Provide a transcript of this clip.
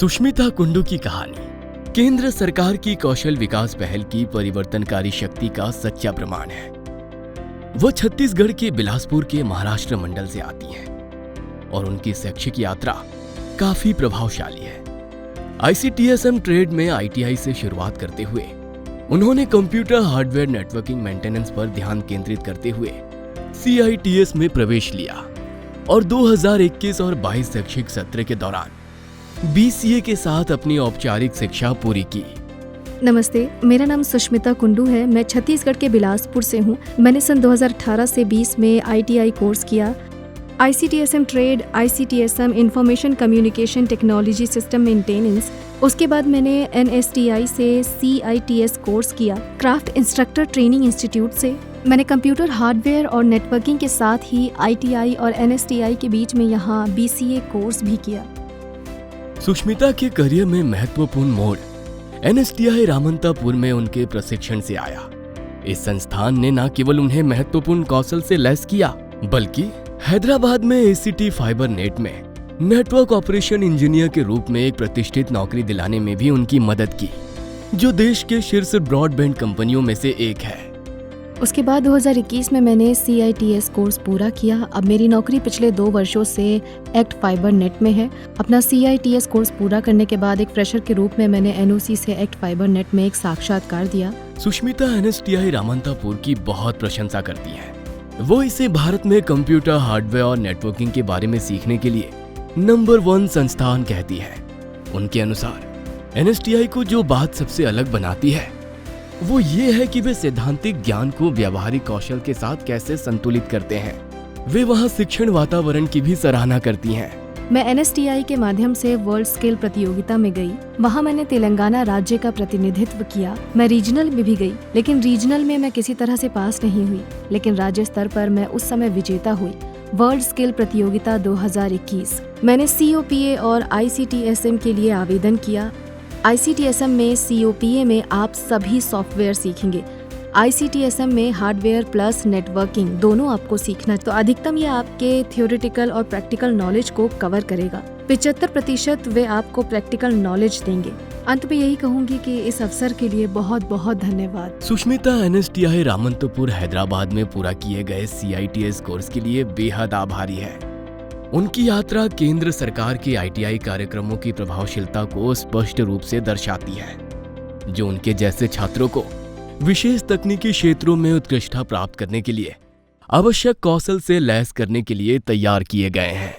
सुष्मिता कुंडू की कहानी केंद्र सरकार की कौशल विकास पहल की परिवर्तनकारी शक्ति का सच्चा प्रमाण है। वो छत्तीसगढ़ के बिलासपुर के महाराष्ट्र मंडल से आती हैं और उनकी शैक्षिक यात्रा काफी प्रभावशाली है। ICTSM ट्रेड में ITI से शुरुआत करते हुए उन्होंने कंप्यूटर हार्डवेयर नेटवर्किंग मेंटेनेंस पर ध्यान केंद्रित करते हुए CITS में प्रवेश लिया और 2021 और 22 शैक्षिक सत्र के दौरान BCA के साथ अपनी औपचारिक शिक्षा पूरी की। नमस्ते, मेरा नाम सुष्मिता कुंडू है। मैं छत्तीसगढ़ के बिलासपुर से हूँ। मैंने सन 2018 से 20 में ITI कोर्स किया। ICTSM trade, ICTSM information communication technology system maintenance. उसके बाद मैंने NSTI से CITS कोर्स किया, क्राफ्ट इंस्ट्रक्टर ट्रेनिंग इंस्टीट्यूट से। मैंने कंप्यूटर हार्डवेयर और नेटवर्किंग के साथ ही ITI और NSTI के बीच में यहाँ BCA कोर्स भी किया। सुष्मिता के करियर में महत्वपूर्ण मोड़ NSTI रामंतापुर में उनके प्रशिक्षण से आया। इस संस्थान ने न केवल उन्हें महत्वपूर्ण कौशल से लैस किया, बल्कि हैदराबाद में ACT फाइबर नेट में नेटवर्क ऑपरेशन इंजीनियर के रूप में एक प्रतिष्ठित नौकरी दिलाने में भी उनकी मदद की, जो देश के शीर्ष ब्रॉडबैंड कंपनियों में से एक है। उसके बाद 2021 में मैंने CITS कोर्स पूरा किया। अब मेरी नौकरी पिछले 2 वर्षों से एक्ट फाइबर नेट में है। अपना CITS कोर्स पूरा करने के बाद एक फ्रेशर के रूप में मैंने NOC से एक्ट फाइबर नेट में एक साक्षात्कार दिया। सुष्मिता NSTI रामंतापुर की बहुत प्रशंसा करती है। वो इसे भारत में कंप्यूटर हार्डवेयर और नेटवर्किंग के बारे में सीखने के लिए नंबर 1 संस्थान कहती है। उनके अनुसार NSTI को जो बात सबसे अलग बनाती है वो ये है कि वे सैद्धांतिक ज्ञान को व्यावहारिक कौशल के साथ कैसे संतुलित करते हैं। वे वहाँ शिक्षण वातावरण की भी सराहना करती हैं। मैं NSTI के माध्यम से वर्ल्ड स्किल प्रतियोगिता में गई। वहाँ मैंने तेलंगाना राज्य का प्रतिनिधित्व किया। मैं रीजनल में भी गई, लेकिन रीजनल में मैं किसी तरह से पास नहीं हुई, लेकिन राज्य स्तर पर मैं उस समय विजेता हुई। वर्ल्ड स्किल प्रतियोगिता 2021। मैंने COPA और ICTSM के लिए आवेदन किया। ICTSM में COPA में आप सभी सॉफ्टवेयर सीखेंगे। ICTSM में हार्डवेयर प्लस नेटवर्किंग दोनों आपको सीखना है, तो अधिकतम ये आपके थ्योरेटिकल और प्रैक्टिकल नॉलेज को कवर करेगा। 75% वे आपको प्रैक्टिकल नॉलेज देंगे। अंत में यही कहूंगी कि इस अवसर के लिए बहुत बहुत धन्यवाद। सुष्मिता NSTI रामंतपुर हैदराबाद में पूरा किए गए CITS कोर्स के लिए बेहद आभारी है। उनकी यात्रा केंद्र सरकार के ITI कार्यक्रमों की प्रभावशीलता को स्पष्ट रूप से दर्शाती है, जो उनके जैसे छात्रों को विशेष तकनीकी क्षेत्रों में उत्कृष्टता प्राप्त करने के लिए आवश्यक कौशल से लैस करने के लिए तैयार किए गए हैं।